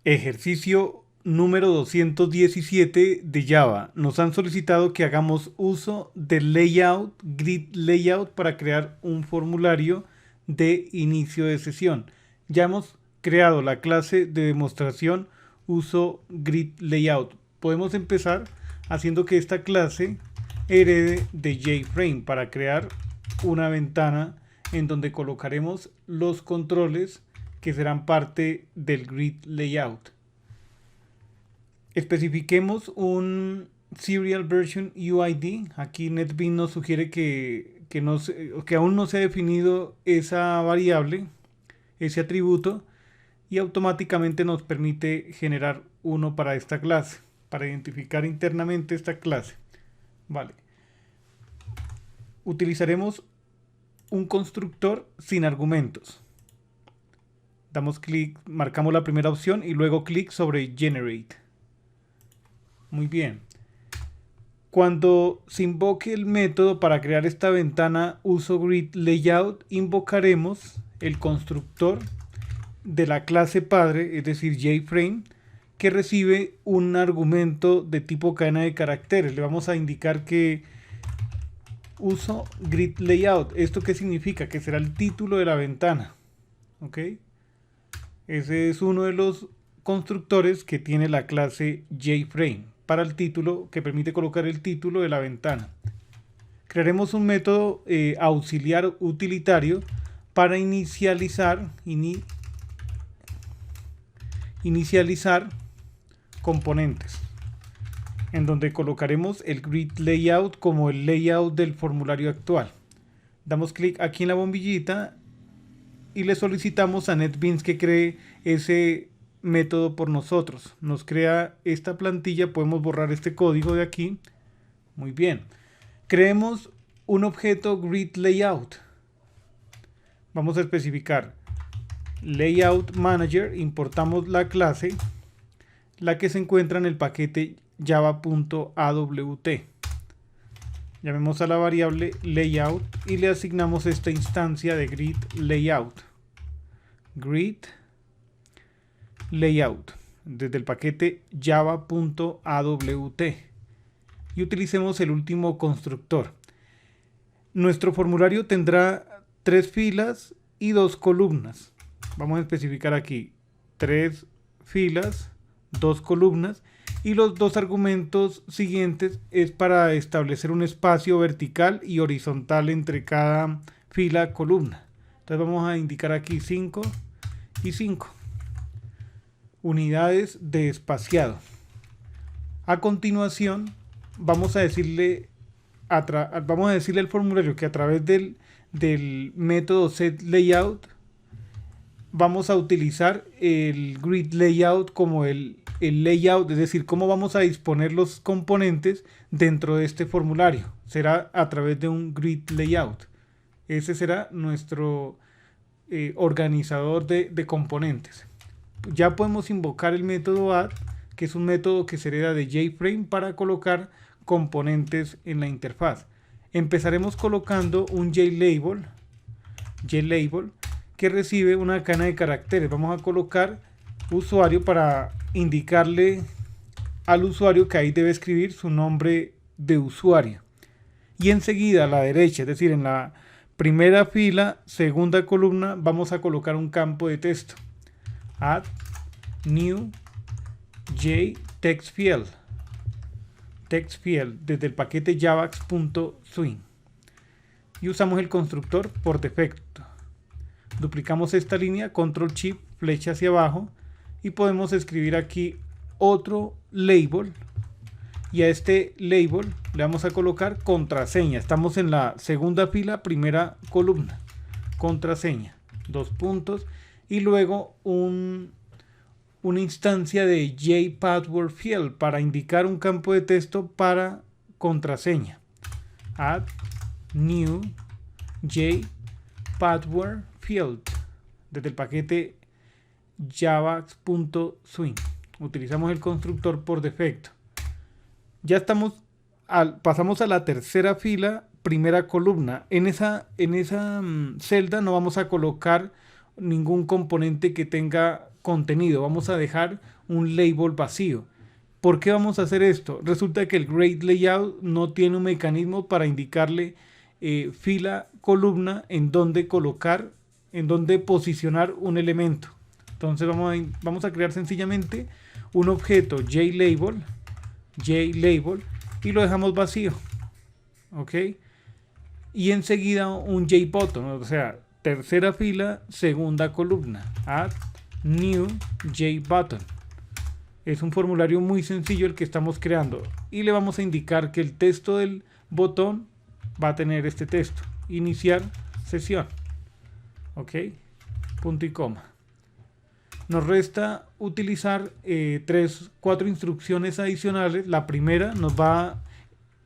Ejercicio número 217 de Java. Nos han solicitado que hagamos uso del layout, grid layout, para crear un formulario de inicio de sesión. Ya hemos creado la clase de demostración uso grid layout. Podemos empezar haciendo que esta clase herede de JFrame para crear una ventana en donde colocaremos los controles que serán parte del grid layout. Especifiquemos un Serial Version UID. Aquí NetBeans nos sugiere que aún no se ha definido esa variable, ese atributo, y automáticamente nos permite generar uno para esta clase, para identificar internamente esta clase. Vale. Utilizaremos un constructor sin argumentos. Damos clic, marcamos la primera opción y luego clic sobre Generate. Muy bien. Cuando se invoque el método para crear esta ventana usoGridLayout, invocaremos el constructor de la clase padre, es decir, JFrame, que recibe un argumento de tipo cadena de caracteres. Le vamos a indicar que uso grid layout. ¿Esto qué significa? Que será el título de la ventana. ¿Ok? Ese es uno de los constructores que tiene la clase JFrame para el título, que permite colocar el título de la ventana. Crearemos un método auxiliar utilitario para inicializar componentes, en donde colocaremos el grid layout como el layout del formulario actual. Damos clic aquí en la bombillita y le solicitamos a NetBeans que cree ese método por nosotros. Nos crea esta plantilla, podemos borrar este código de aquí. Muy bien. Creemos un objeto grid layout. Vamos a especificar layout manager, importamos la clase, la que se encuentra en el paquete java.awt. Llamemos a la variable layout y le asignamos esta instancia de grid layout. Grid layout desde el paquete java.awt y utilicemos el último constructor. Nuestro formulario tendrá 3 filas y 2 columnas. Vamos a especificar aquí 3 filas, 2 columnas, y los 2 argumentos siguientes es para establecer un espacio vertical y horizontal entre cada fila columna. Entonces vamos a indicar aquí 5 y 5 unidades de espaciado. A continuación vamos a decirle al formulario que a través del método setLayout vamos a utilizar el grid layout como el layout, es decir, cómo vamos a disponer los componentes dentro de este formulario. Será a través de un grid layout. Ese será nuestro organizador de componentes. Ya podemos invocar el método add, que es un método que se hereda de JFrame para colocar componentes en la interfaz. Empezaremos colocando un JLabel que recibe una cadena de caracteres. Vamos a colocar usuario para indicarle al usuario que ahí debe escribir su nombre de usuario. Y enseguida a la derecha, es decir, en la primera fila, segunda columna, vamos a colocar un campo de texto. Add new jTextField. Textfield desde el paquete javax.swing. Y usamos el constructor por defecto. Duplicamos esta línea, control shift, flecha hacia abajo, y podemos escribir aquí otro label, y a este label le vamos a colocar contraseña. Estamos en la segunda fila, primera columna, contraseña, 2 puntos, y luego una instancia de jPasswordField para indicar un campo de texto para contraseña. Add new jPasswordField desde el paquete javax.swing. Utilizamos el constructor por defecto. Ya pasamos a la tercera fila, primera columna. En esa celda no vamos a colocar ningún componente que tenga contenido, vamos a dejar un label vacío. ¿Por qué vamos a hacer esto? Resulta que el Grade Layout no tiene un mecanismo para indicarle fila, columna, en dónde colocar, en dónde posicionar un elemento. Entonces vamos a crear sencillamente un objeto JLabel, y lo dejamos vacío. ¿Ok? Y enseguida un JButton, o sea, tercera fila, segunda columna. Add new JButton. Es un formulario muy sencillo el que estamos creando. Y le vamos a indicar que el texto del botón va a tener este texto. Iniciar sesión. ¿Ok? Punto y coma. Nos resta utilizar 4 instrucciones adicionales. La primera nos va a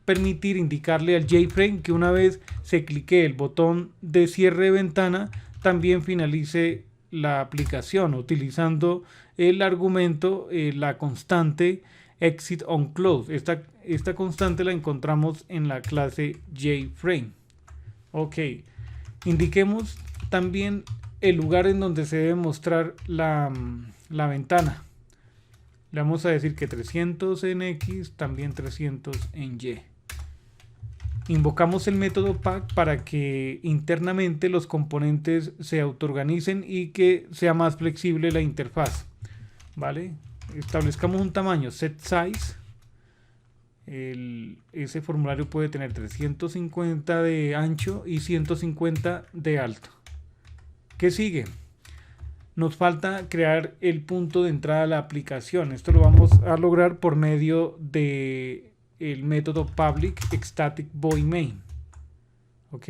permitir indicarle al JFrame que una vez se clique el botón de cierre de ventana, también finalice la aplicación utilizando el argumento, la constante exit on close. Esta constante la encontramos en la clase JFrame. Ok, indiquemos también el lugar en donde se debe mostrar la ventana. Le vamos a decir que 300 en X, también 300 en Y. Invocamos el método pack para que internamente los componentes se autoorganicen y que sea más flexible la interfaz. ¿Vale? Establezcamos un tamaño set size. Ese formulario puede tener 350 de ancho y 150 de alto. ¿Qué sigue? Nos falta crear el punto de entrada a la aplicación. Esto lo vamos a lograr por medio de el método public static void main. ¿Ok?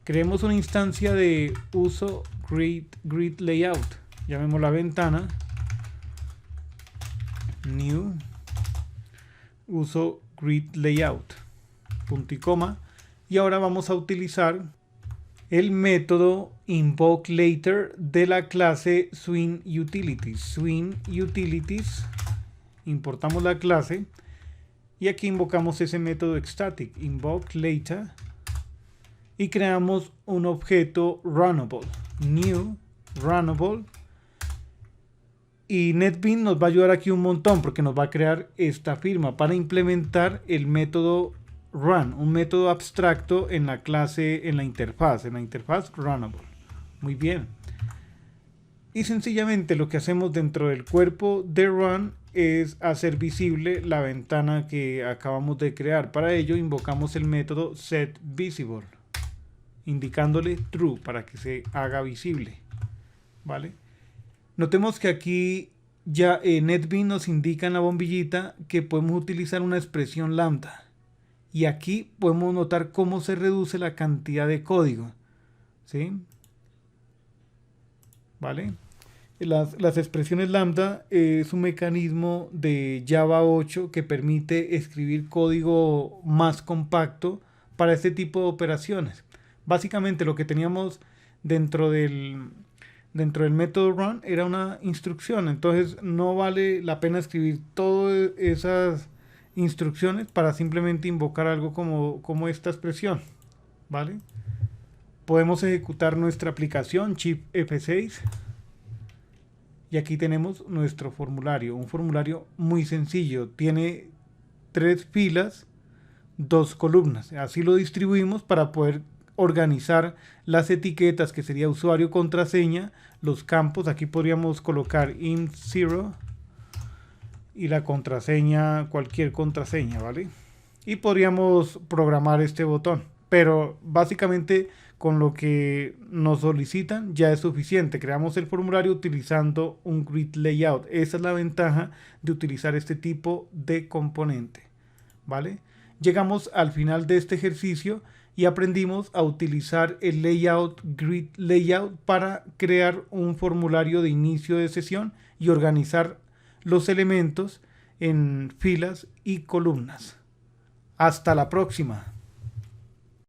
Creemos una instancia de uso grid layout. Llamemos la ventana new uso grid layout. Punto y coma. Y ahora vamos a utilizar el método invokeLater de la clase swingUtilities. SwingUtilities, importamos la clase y aquí invocamos ese método static invokeLater y creamos un objeto runnable, new runnable, y NetBeans nos va a ayudar aquí un montón porque nos va a crear esta firma para implementar el método run, un método abstracto en la clase, en la interfaz runnable. Muy bien. Y sencillamente lo que hacemos dentro del cuerpo de run es hacer visible la ventana que acabamos de crear. Para ello invocamos el método setVisible, indicándole true para que se haga visible. ¿Vale? Notemos que aquí ya NetBeans nos indica en la bombillita que podemos utilizar una expresión lambda. Y aquí podemos notar cómo se reduce la cantidad de código. ¿Sí? ¿Vale? Las expresiones lambda es un mecanismo de Java 8 que permite escribir código más compacto para este tipo de operaciones. Básicamente lo que teníamos dentro del método run era una instrucción. Entonces no vale la pena escribir todas esas instrucciones para simplemente invocar algo como esta expresión. ¿Vale? Podemos ejecutar nuestra aplicación Shift F6 y aquí tenemos nuestro formulario, un formulario muy sencillo, tiene 3 filas, 2 columnas. Así lo distribuimos para poder organizar las etiquetas, que sería usuario, contraseña, los campos. Aquí podríamos colocar int0 y la contraseña, cualquier contraseña, ¿vale? Y podríamos programar este botón, pero básicamente con lo que nos solicitan ya es suficiente. Creamos el formulario utilizando un grid layout. Esa es la ventaja de utilizar este tipo de componente, ¿vale? Llegamos al final de este ejercicio y aprendimos a utilizar el layout grid layout para crear un formulario de inicio de sesión y organizar los elementos en filas y columnas. Hasta la próxima.